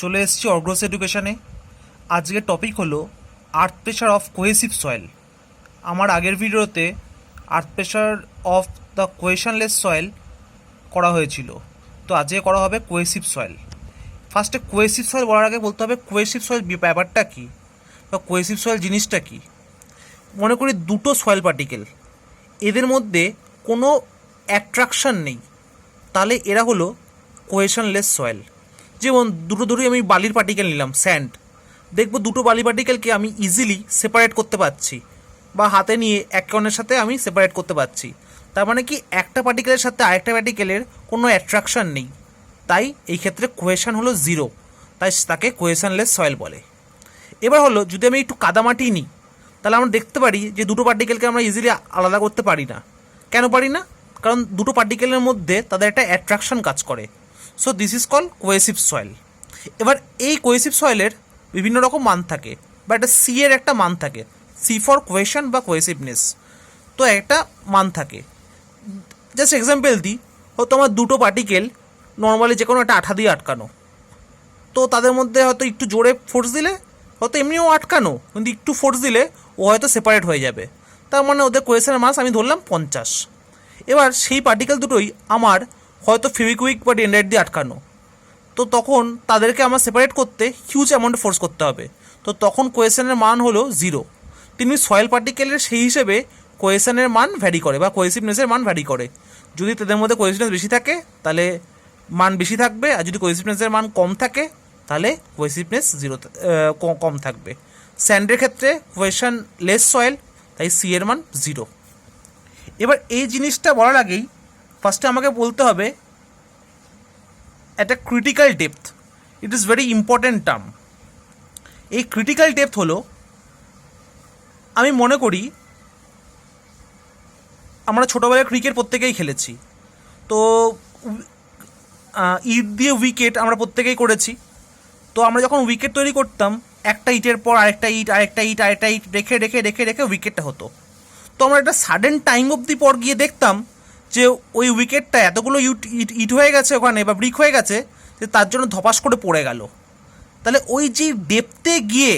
চলে এসেছি অগ্রস এডুকেশনে। আজকের টপিক হলো আর্থ প্রেশার অফ কোহেসিভ সয়েল। আমার আগের ভিডিওতে আর্থ প্রেশার অফ দ্য কোহেশনলেস সয়েল করা হয়েছিল, তো আজকে করা হবে কোহেসিভ সয়েল। ফার্স্টে কোহেসিভ সয়েল বলার আগে বলতে হবে কোহেসিভ সয়েল ব্যাপারটা কী বা কোহেসিভ সয়েল জিনিসটা কী। মনে করি দুটো সয়েল পার্টিকেল, এদের মধ্যে কোনো অ্যাট্রাকশান নেই, তাহলে এরা হলো কোহেশনলেস সয়েল। যেমন দুটো ধরেই আমি বালির পার্টিকেল নিলাম, স্যান্ড, দেখবো দুটো বালি পার্টিকেলকে আমি ইজিলি সেপারেট করতে পারছি বা হাতে নিয়ে একে অন্যের সাথে আমি সেপারেট করতে পারছি। তার মানে কি একটা পার্টিকেলের সাথে আরেকটা পার্টিকেলের কোনো অ্যাট্রাকশান নেই, তাই এই ক্ষেত্রে কোহেশন হলো জিরো, তাই তাকে কোহেশনলেস সয়েল বলে। এবার হলো যদি আমি একটু কাদামাটি নিই, তাহলে আমরা দেখতে পারি যে দুটো পার্টিকেলকে আমরা ইজিলি আলাদা করতে পারি না। কেন পারি না? কারণ দুটো পার্টিকেলের মধ্যে তাদের একটা অ্যাট্রাকশন কাজ করে। So this is call cohesive soil. এবার এই কোহেসিভ সয়েলের বিভিন্ন রকম মান থাকে, বা একটা সি এর একটা মান থাকে, সি ফর কোহেশন বা কোহেসিভনেস। তো একটা মান থাকে। জাস্ট এক্সাম্পল দিই, হয়তো আমার দুটো পার্টিকেল নর্মালি যে কোনো একটা আঠা দিয়ে আটকানো, তো তাদের মধ্যে হয়তো একটু জোরে ফোর্স দিলে হয়তো এমনিও আটকানো, কিন্তু একটু ফোর্স দিলে ও হয়তো সেপারেট হয়ে যাবে। তার মানে ওদের কোহেশনের মাস আমি ধরলাম 50। এবার সেই পার্টিকেল দুটোই আমার হয়তো ফেভিকুইক বা ডেনড্রাইট দিয়ে আটকানো, তো তখন তাদেরকে আমার সেপারেট করতে হিউজ অ্যামাউন্টে ফোর্স করতে হবে, তো তখন কোহেশনের মান হলো জিরো। তিনি সয়েল পার্টিকেলের সেই হিসেবে কোহেশনের মান ভ্যারি করে বা কোহেসিভনেসের মান ভ্যারি করে। যদি তাদের মধ্যে কোহেসিভনেস বেশি থাকে তাহলে মান বেশি থাকবে, আর যদি কোহেসিভনেসের মান কম থাকে তাহলে কোহেসিভনেস জিরো কম থাকবে। স্যান্ডের ক্ষেত্রে কোহেশন লেস সয়েল, তাই সি এর মান জিরো। এবার এই জিনিসটা বলার আগেই ফার্স্টে আমাকে বলতে হবে একটা critical depth. It is very important term. এই ক্রিটিক্যাল ডেপথ হলো, আমি মনে করি আমরা ছোটোবেলায় ক্রিকেট প্রত্যেকেই খেলেছি, তো ইট দিয়ে উইকেট আমরা প্রত্যেকেই করেছি। তো আমরা যখন উইকেট তৈরি করতাম, একটা ইটের পর আরেকটা ইট, আরেকটা ইট, আরেকটা ইট রেখে রেখে রেখে রেখে উইকেটটা হতো। তো আমরা একটা সাডেন টাইম অবধি পর গিয়ে দেখতাম যে ওই উইকেটটা এতগুলো ইট হয়ে গেছে ওখানে বা ব্রিক হয়ে গেছে যে তার জন্য ধপাস করে পড়ে গেল। তাহলে ওই যে ডেপথে গিয়ে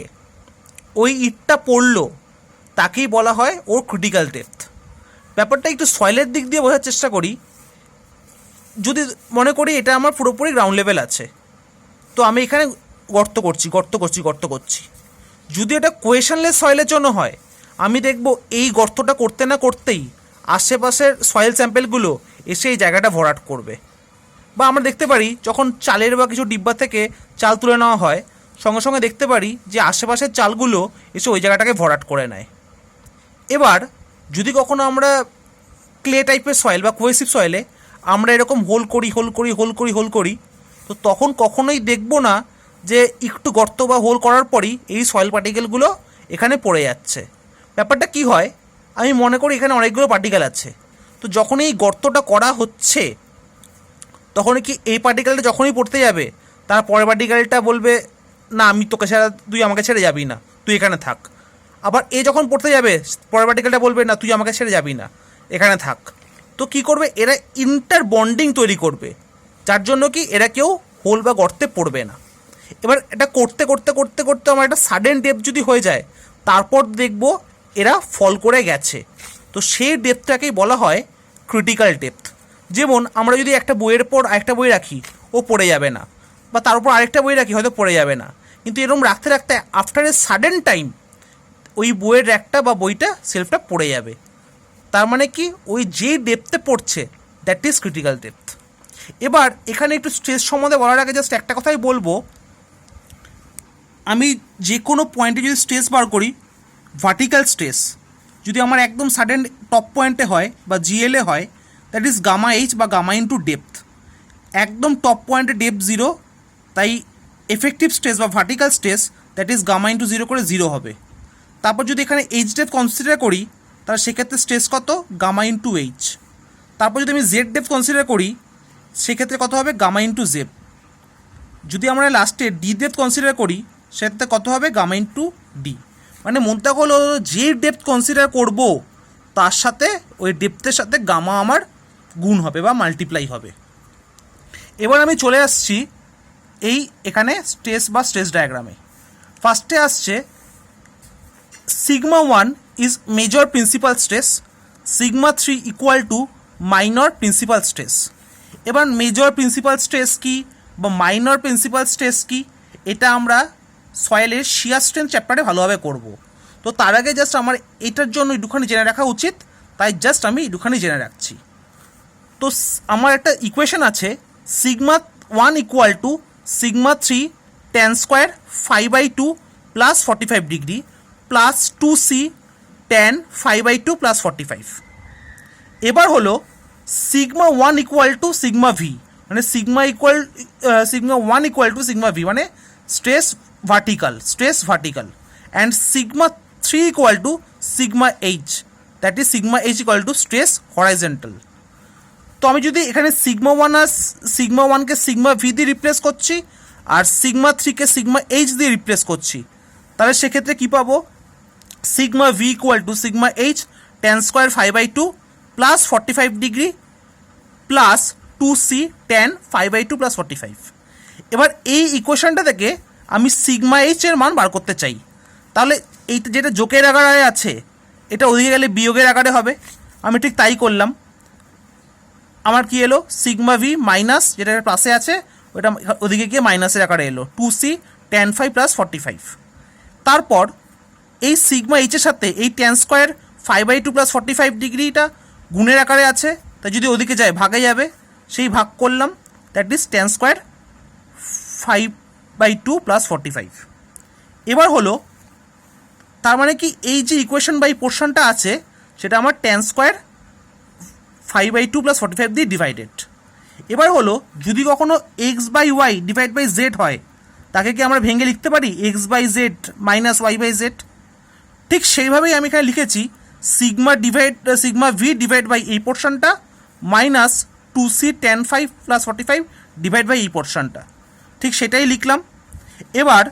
ওই ইটটা পড়লো, তাকেই বলা হয় ওর ক্রিটিক্যাল ডেপথ। ব্যাপারটা একটু সয়েলের দিক দিয়ে বোঝার চেষ্টা করি। যদি মনে করি এটা আমার পুরোপুরি গ্রাউন্ড লেভেল আছে, তো আমি এখানে গর্ত করছি গর্ত করছি গর্ত করছি। যদি এটা কোহেশনলেস সয়েলের জন্য হয়, আমি দেখব এই গর্তটা করতে না করতেই আশেপাশের সয়েল স্যাম্পেলগুলো এসে এই জায়গাটা ভরাট করবে। বা আমরা দেখতে পারি যখন চালের বা কিছু ডিব্বা থেকে চাল তুলে নেওয়া হয়, সঙ্গে সঙ্গে দেখতে পারি যে আশেপাশের চালগুলো এসে ওই জায়গাটাকে ভরাট করে নেয়। এবার যদি কখনো আমরা ক্লে টাইপের সয়েল বা কোহেসিভ সয়েলে আমরা এরকম হোল করি হোল করি হোল করি হোল করি, তো তখন কখনোই দেখব না যে একটু গর্ত বা হোল করার পরই এই সয়েল পার্টিকেলগুলো এখানে পড়ে যাচ্ছে। ব্যাপারটা কি হয়, আমি মনে করি এখানে অনেকগুলো পার্টিকেল আছে, তো যখন এই গর্তটা করা হচ্ছে তখন কি এই পার্টিকেলটা যখনই পড়তে যাবে, তার পরের পার্টিকেলটা বলবে না আমি তোকে ছাড়া, তুই আমাকে ছেড়ে যাবি না, তুই এখানে থাক। আবার এ যখন পড়তে যাবে, পরের পার্টিকেলটা বলবে না তুই আমাকে ছেড়ে যাবি না, এখানে থাক। তো কি করবে, এরা ইন্টার বন্ডিং তৈরি করবে, যার জন্য কি এরা কেউ হোল বা গর্তে পড়বে না। এবার এটা করতে করতে করতে করতে আমার একটা সাডেন ডেপথ যদি হয়ে যায়, তারপর দেখব এরা ফল করে গেছে, তো সেই ডেপথটাকেই বলা হয় ক্রিটিক্যাল ডেপথ। যেমন আমরা যদি একটা বইয়ের পর আরেকটা বই রাখি, ও পড়ে যাবে না, বা তার উপর আরেকটা বই রাখি, হয়তো পড়ে যাবে না, কিন্তু এরকম রাখতে রাখতে আফটার এ সাডেন টাইম ওই বইয়ের র্যাকটা বা বইটা সেলফটা পড়ে যাবে। তার মানে কি ওই যে ডেপথে পড়ছে দ্যাট ইজ ক্রিটিক্যাল ডেপথ। এবার এখানে একটু স্ট্রেস সম্বন্ধে বলার আগে জাস্ট একটা কথাই বলবো, আমি যে কোনো পয়েন্টে যদি স্ট্রেস বার করি, ভার্টিক্যাল স্ট্রেস যদি আমার একদম সাডেন টপ পয়েন্টে হয় বা জিএলএ হয়, দ্যাট ইজ গামা এইচ বা গামা ইন্টু ডেপথ। একদম টপ পয়েন্টে ডেপথ জিরো, তাই এফেক্টিভ স্ট্রেস বা vertical stress that is gamma into zero করে জিরো হবে। তারপর যদি এখানে এইচ ডেপথ কনসিডার করি, তাহলে সেক্ষেত্রে স্ট্রেস কত, গামা ইন্টু এইচ। তারপর যদি আমি জেড ডেপথ কনসিডার করি, সেক্ষেত্রে কত হবে, গামা ইন্টু জেড। যদি আমরা লাস্টে ডি ডেপথ কনসিডার করি, সেক্ষেত্রে কত হবে, গামা ইন্টু ডি। মানে মনটা হলো যে ডেপথ কনসিডার করব তার সাথে ওই ডেপথের সাথে গামা আমার গুণ হবে বা মাল্টিপ্লাই হবে। এবার আমি চলে আসছি এই এখানে স্ট্রেস বা স্ট্রেস ডায়াগ্রামে ফার্স্টে আসছে sigma 1 is major principal stress, sigma 3 equal two minor principal stress. এবার মেজর প্রিন্সিপাল স্ট্রেস কি বা মাইনর প্রিন্সিপাল স্ট্রেস কি এটা আমরা সয়েলের শিয়ার স্ট্রেন্থ চ্যাপ্টারে ভালোভাবে করব। তো তার আগে জাস্ট আমার এটার জন্য একটুখানি জেনে রাখা উচিত, তাই জাস্ট আমি একটুখানি জেনে রাখছি। তো আমার একটা ইকুয়েশন আছে sigma 1 equal to sigma 3 tan square 5/2 plus 45 degree plus 2c tan 5/2 plus 45। এবার হলো sigma 1 equal to sigma V, মানে sigma 1 equal to sigma V মানে stress vertical and sigma 3 equal to sigma H, that is sigma H equal to stress horizontal. তো আমি যদি এখানে sigma 1কে sigma V দিয়ে রিপ্লেস করছি আর সিগমা 3কে সিগমা এইচ দিয়ে রিপ্লেস করছি, তাহলে সেক্ষেত্রে কী পাবো, sigma v equal to sigma H tan square 5/2 plus 45 degree plus 2c tan 5/2 plus 45। এবার এই ইকুয়েশনটা থেকে আমি সিগমা এইচ এর মান বার করতে চাই, তাহলে এইটা যেটা যোগের আকারে আছে এটা ওদিকে গেলে বিয়োগের আকারে হবে। আমি ঠিক তাই করলাম। আমার কি এলো সিগমা ভি মাইনাস যেটা প্লাসে আছে ওটা ওদিকে গিয়ে মাইনাসের আকারে এলো 2c tan 5 প্লাস 45। তারপর এই সিগমা এইচের সাথে এই tan স্কোয়ার 5/2 প্লাস 45 ডিগ্রিটা গুণের আকারে আছে, তাই যদি ওদিকে যায় ভাগে যাবে, সেই ভাগ করলাম, that is tan square 5/2 plus 45। এবার হলো তার মানে কি এই যে ইকুয়েশন বাই পোর্শনটা আছে সেটা আমার tan স্কোয়ার 5/2 প্লাস 45 দিয়ে ডিভাইডেড। এবার হলো যদি কখনো x/y ডিভাইড বাই জেড হয় তাকে কি আমরা ভেঙে লিখতে পারি x/z মাইনাস y/z? ঠিক সেইভাবেই আমি এখানে লিখেছি সিগমা ভি ডিভাইড বাই এই পোর্শনটা minus 2c tan 5 plus 45 divide by এই পোর্শনটা, ঠিক সেটাই লিখলাম। এবার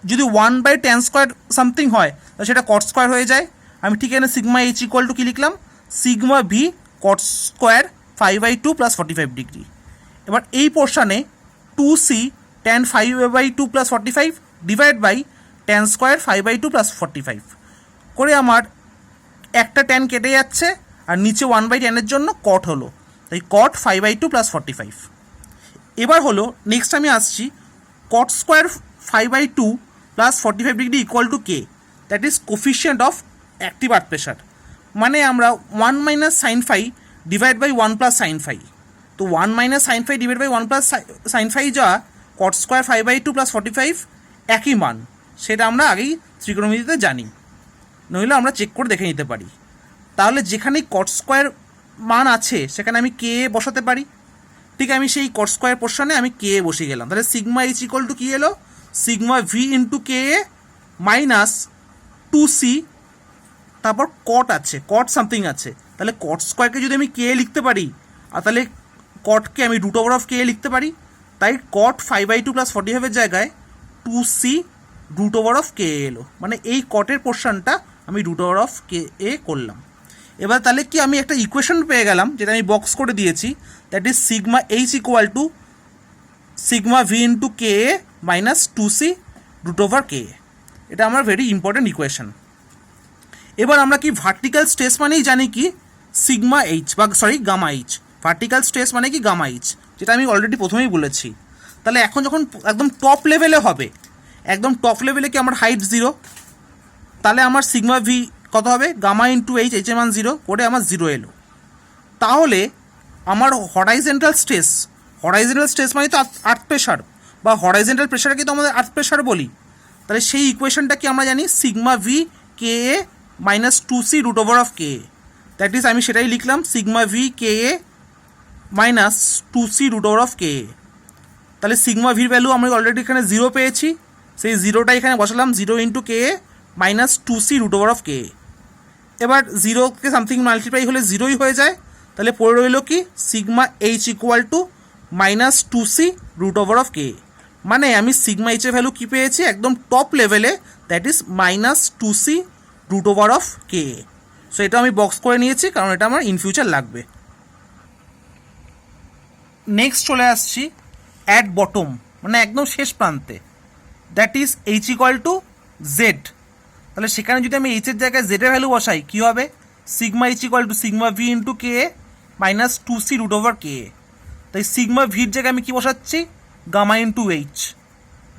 যদি 1/tan স্কোয়ার সামথিং হয় তাহলে সেটা কট স্কোয়ার হয়ে যায়। আমি ঠিক এখানে সিগমা এইচ ইকুয়াল টু কী লিখলাম, sigma V cot square 5/2 plus 45 degree. এবার এই পোর্শনে 2c tan 5/2 plus 45 divide by tan square 5/2 plus 45 করে আমার একটা ট্যান কেটে যাচ্ছে আর নিচে 1/tan এর জন্য কট হলো, তাই কট 5/2 প্লাস 45। এবার হলো নেক্সট আমি আসছি cot square 5/2 plus 45 degree equal to K, that is coefficient of active earth pressure. মানে আমরা 1 minus sine phi divide by 1 plus sine phi, তো 1 minus sine phi divide by 1 plus sine phi যা cot square 5/2 plus 45 একই মান, সেটা আমরা আগেই ত্রিকোণমিতিতে জানি, নইলে আমরা চেক করে দেখে নিতে পারি। তাহলে যেখানেই কট স্কোয়ার মান আছে সেখানে আমি কে বসাতে পারি, ঠিক আমি সেই কট স্কোয়ার পোর্শনে আমি কে বসে গেলাম। তাহলে সিগমা এইচ ইকুয়াল টু কী এলো, সিগমা ভি ইন্টু কে মাইনাস 2c, তারপর কট আছে, কট সামথিং আছে, তাহলে কট স্কোয়ারকে যদি আমি কে লিখতে পারি আর তাহলে কটকে আমি রুট ওভার অফ কে লিখতে পারি, তাই কট 5/2 প্লাস 45 জায়গায় 2c রুট ওভার অফ কে এলো, মানে এই কটের পোর্শনটা আমি রুট ওভার অফ কে এ করলাম। এবার তাহলে কি আমি একটা ইকুয়েশন পেয়ে গেলাম যেটা আমি বক্স করে দিয়েছি, that is sigma H equal to sigma V into K A minus 2c root over K A. এটা আমার ভেরি ইম্পর্টেন্ট ইকুয়েশন। এবার আমরা কি ভার্টিক্যাল স্ট্রেস মানেই জানি কি সিগমা এইচ বা গামা এইচ, ভার্টিক্যাল স্ট্রেস মানে কি গামা এইচ, যেটা আমি অলরেডি প্রথমেই বলেছি। তাহলে এখন যখন একদম টপ লেভেলে হবে, একদম টপ লেভেলে কি আমার হাইট 0, তাহলে আমার সিগমা ভি কত হবে, গামা ইন্টু এইচ, এইচ এর মান 0 করে আমার 0 এলো। তাহলে আমার হরাইজেন্টাল স্ট্রেস মানে তো আর্থ প্রেশার বা হরাইজেন্টাল প্রেশারকে তো আমাদের আর্থ প্রেশার বলি, তাহলে সেই ইকুয়েশনটা কি আমরা জানি sigma V K A minus 2c root over of K A, that is আমি সেটাই লিখলাম sigma V K A minus 2c root over of K A. তাহলে সিগমা ভির ভ্যালু আমরা অলরেডি এখানে 0 পেয়েছি, সেই 0টা এখানে বসালাম, 0 into K A minus 2c root over of K A. এবার 0কে সামথিং মাল্টিপ্লাই হলে 0ই হয়ে যায়, তাহলে পড়ে রইল কি sigma H equal to minus 2c root over of K A. মানে আমি সিগমা এইচের ভ্যালু কী পেয়েছি একদম টপ লেভেলে, that is minus 2c root over of K A. So এটা আমি বক্স করে নিয়েছি কারণ এটা আমার ইন ফিউচার লাগবে। নেক্সট চলে আসছি অ্যাট বটম মানে একদম শেষ প্রান্তে, that is H equal to Z. তাহলে সেখানে যদি আমি এইচের জায়গায় জেডের ভ্যালু বসাই কী হবে, sigma H equal to sigma V into K A minus 2c root over K A. তাই সিগমা ভির জায়গায় আমি কী বসাচ্ছি, gamma into H,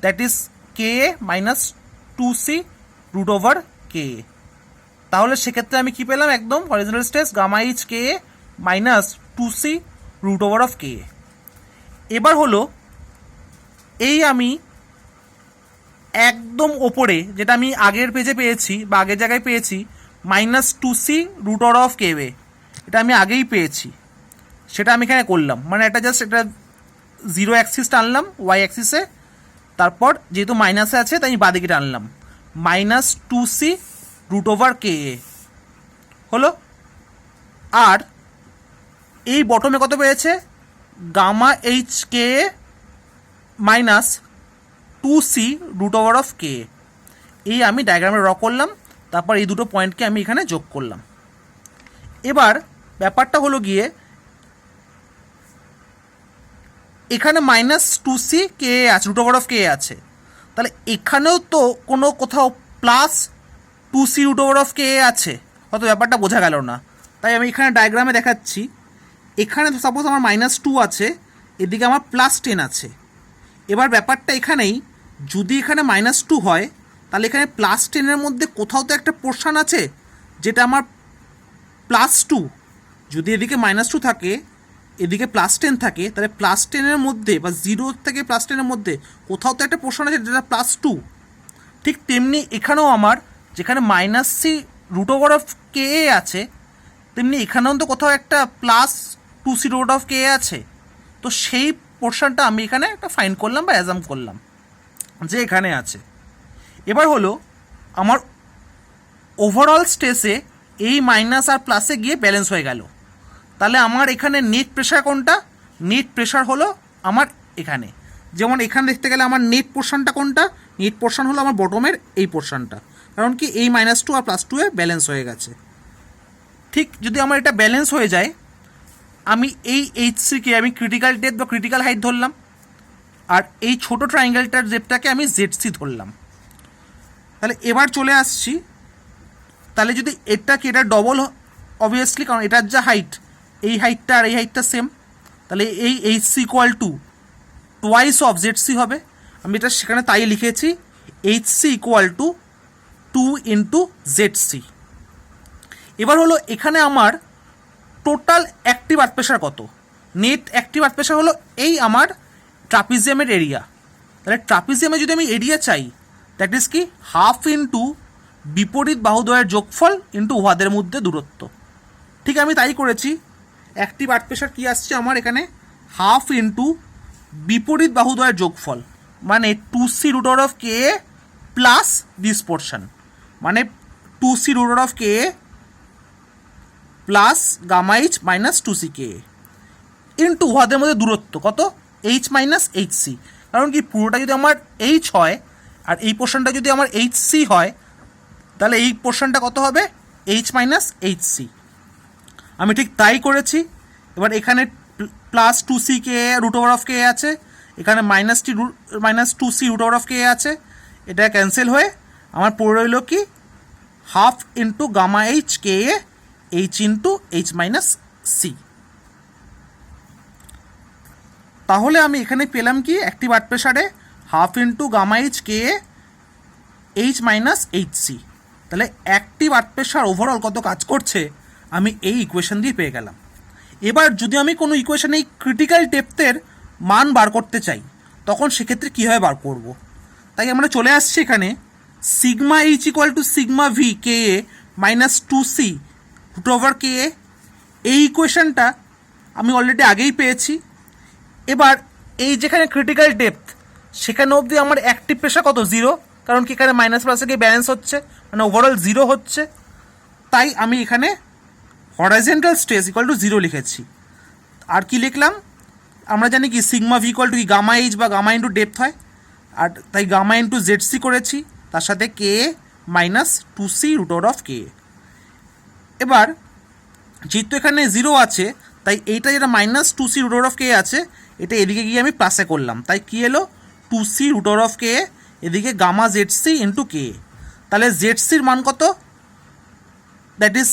that is K A minus 2c root over K A. তাহলে সেক্ষেত্রে আমি কি পেলাম, একদম horizontal stress gamma H K A minus 2c root over of K A. এবার হলো এই আমি একদম ওপরে যেটা আমি আগের পেজে পেয়েছি বা আগের জায়গায় পেয়েছি minus 2c root over of K A, এটা আমি আগেই পেয়েছি, সেটা আমি এখানে করলাম। মানে এটা জাস্ট এটা জিরো অ্যাক্সিস টানলাম ওয়াই অ্যাক্সিসে, তারপর যেহেতু মাইনাসে আছে তাই আমি বাদিকে টানলাম, minus 2c root over K A হলো। আর এই বটমে কত পেয়েছে, gamma H K A minus 2c root over of K A. এই আমি ডায়াগ্রামে ড্র করলাম, তারপর এই দুটো পয়েন্টকে আমি এখানে যোগ করলাম। এবার ব্যাপারটা হলো গিয়ে এখানে মাইনাস 2c কে এ আছে, root over of K A আছে, তাহলে এখানেও তো কোনো কোথাও plus 2c root over of K A আছে, হয়তো ব্যাপারটা বোঝা গেল না। তাই আমি এখানে ডায়াগ্রামে দেখাচ্ছি, এখানে সাপোজ আমার মাইনাস 2 আছে, এদিকে আমার প্লাস 10 আছে। এবার ব্যাপারটা এখানেই, যদি এখানে মাইনাস 2 হয় তাহলে এখানে প্লাস 10-এর মধ্যে কোথাও তো একটা পোর্শন আছে যেটা আমার প্লাস 2। যদি এদিকে মাইনাস 2 থাকে এদিকে প্লাস 10 থাকে, তাহলে প্লাস 10-এর মধ্যে বা 0 থেকে প্লাস 10-এর মধ্যে কোথাও তো একটা পোর্শন আছে যেটা প্লাস 2। ঠিক তেমনি এখানেও আমার যেখানে minus c root over of K A আছে, তেমনি এখানেও তো কোথাও একটা plus 2c root of K A আছে। তো সেই পোর্শনটা আমি এখানে একটা ফাইন্ড করলাম বা অ্যাজাম করলাম যে এখানে আছে। এবার হলো আমার ওভারঅল স্ট্রেসে এই মাইনাস আর প্লাসে গিয়ে ব্যালেন্স হয়ে গেল। তাহলে আমার এখানে নেট প্রেশার কোনটা, নেট প্রেশার হলো আমার এখানে, যেমন এখানে দেখতে গেলে আমার নেট পোর্শনটা কোনটা, নেট পোর্শন হলো আমার বটমের এই পোর্শনটা, কারণ কি এই মাইনাস 2 আর প্লাস 2 এ ব্যালেন্স হয়ে গেছে। ঠিক যদি আমার এটা ব্যালেন্স হয়ে যায়, আমি এই এইচ3কে আমি ক্রিটিক্যাল ডেপথ বা ক্রিটিক্যাল হাইট ধরলাম, আর এই ছোট ট্রায়াঙ্গেলটার ডেপথটাকে আমি জেড3 ধরলাম। তাহলে এবার চলে আসছি, তাহলে যদি এটাকে এটা ডবল, অবভিয়াসলি কারণ এটার যা হাইট এই হাইটটা আর এই হাইটটা সেম, তাহলে এই এইচ3 ইকুয়াল টু টোয়াইস অফ জেড3 হবে। আমি এটা সেখানে তাই লিখেছি, এইচ3 ইকুয়াল টু 2 ইন্টু জেড3। এবার হলো এখানে আমার টোটাল অ্যাক্টিভ আর্থ প্রেশার কত, নেট অ্যাক্টিভ আর্থ প্রেশার হলো এই আমার ট্রাপিজিয়ামের এরিয়া। তাহলে ট্রাপিজিয়ামে যদি আমি এরিয়া চাই, দ্যাট ইজ কি হাফ ইন্টু বিপরীত বাহুদ্বয়ের যোগফল ইন্টু উহাদের মধ্যে দূরত্ব। ঠিক আমি তাই করেছি। অ্যাক্টিভ আর্থ প্রেশার কী আসছে আমার এখানে, হাফ ইন্টু বিপরীত বাহুদ্বয়ের যোগফল, মানে 2c root over of K A plus this portion, মানে 2c root over of K A plus gamma H minus 2c K A into উহাদের মধ্যে দূরত্ব কত, এইচ মাইনাস এইচ সি। কারণ কি পুরোটা যদি আমার এইচ হয় আর এই পোর্শনটা যদি আমার এইচ সি হয়, তাহলে এই পোর্শনটা কত হবে, এইচ মাইনাস এইচ সি। আমি ঠিক তাই করেছি। এবার এখানে plus 2c K root over of K আছে, এখানে minus 2c root over of K আছে, এটা ক্যান্সেল হয়ে আমার পড়ে রইল কি half into gamma H K A H into H minus C. তাহলে আমি এখানে পেলাম কি অ্যাক্টিভ আর্থ প্রেশারে half into gamma H K A H minus H C. তাহলে অ্যাক্টিভ আর্থ প্রেশার ওভারঅল কত কাজ করছে আমি এই ইকুয়েশন দিয়ে পেয়ে গেলাম। এবার যদি আমি কোনো ইকুয়েশনে এই ক্রিটিক্যাল ডেপথের মান বার করতে চাই, তখন সেক্ষেত্রে কীভাবে বার করব। তাই আমরা চলে আসছি এখানে sigma H equal to sigma V K A minus 2c root over K A. এই ইকুয়েশনটা আমি অলরেডি আগেই পেয়েছি। এবার এই যেখানে ক্রিটিক্যাল ডেপথ সেখানে অবধি আমার অ্যাক্টিভ প্রেশার কত, 0, কারণ কি এখানে মাইনাস প্লাসে গিয়ে ব্যালেন্স হচ্ছে, মানে ওভারঅল 0 হচ্ছে। তাই আমি এখানে হরাইজন্টাল স্ট্রেস ইকুয়াল টু 0 লিখেছি। আর কি লিখলাম, আমরা জানি কি সিগমা ভি ইকুয়াল টু কি গামা এইচ বা গামা ইন্টু ডেপথ হয়, আর তাই গামা ইন্টু জেড3 করেছি, তার সাথে K A minus 2c root over of K A. এবার যেহেতু এখানে 0 আছে, তাই এইটা যেটা minus 2c root over of K আছে, এটা এদিকে গিয়ে আমি প্লাসে করলাম, তাই কি এলো two C root over of K, এদিকে gamma Z C into K. তাহলে জেড সির মান কত? দ্যাট ইজ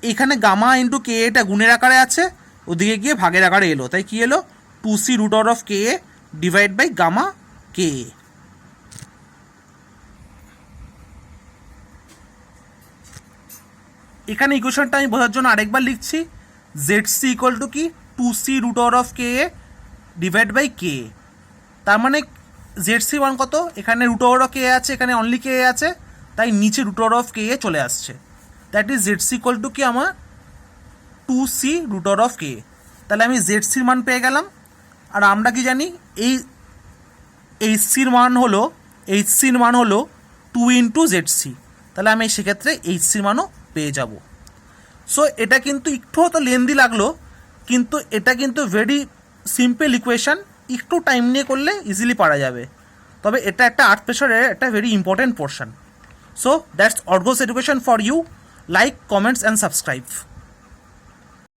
এখানে গামা ইন্টু কে এটা গুণের আকারে আছে, ওদিকে গিয়ে ভাগের আকারে এলো, তাই কি এলো? Two C root over of K divide by gamma K. এখানে ইকুয়েশনটা আমি বোঝার জন্য আরেকবার লিখছি। জেড সি ইকুয়াল টু কি? Two C root over of K divide by K. তার মানে জেড সি মান কত? এখানে রুট ওভার অফ কে আছে, এখানে অনলি কে আছে, তাই নিচে রুট ওভার অফ কে চলে আসছে। That is Z C equal to কি আমার? Two C root over of K. তাহলে আমি জেড সির মান পেয়ে গেলাম। আর আমরা কি জানি? এই এইচ সির মান হলো টু ইন্টু জেড সি। তাহলে আমি সেক্ষেত্রে এইচ সির মানও পেয়ে যাব। সো এটা কিন্তু একটু হয়তো লেন্দি লাগলো, কিন্তু এটা কিন্তু ভেরি সিম্পল ইকুয়েশন, একটু টাইম নিয়ে করলে ইজিলি পারা যাবে। তবে এটা একটা আর্থ প্রেশারের একটা very important portion. So that's অর্গোস education for you. Like, comments and subscribe.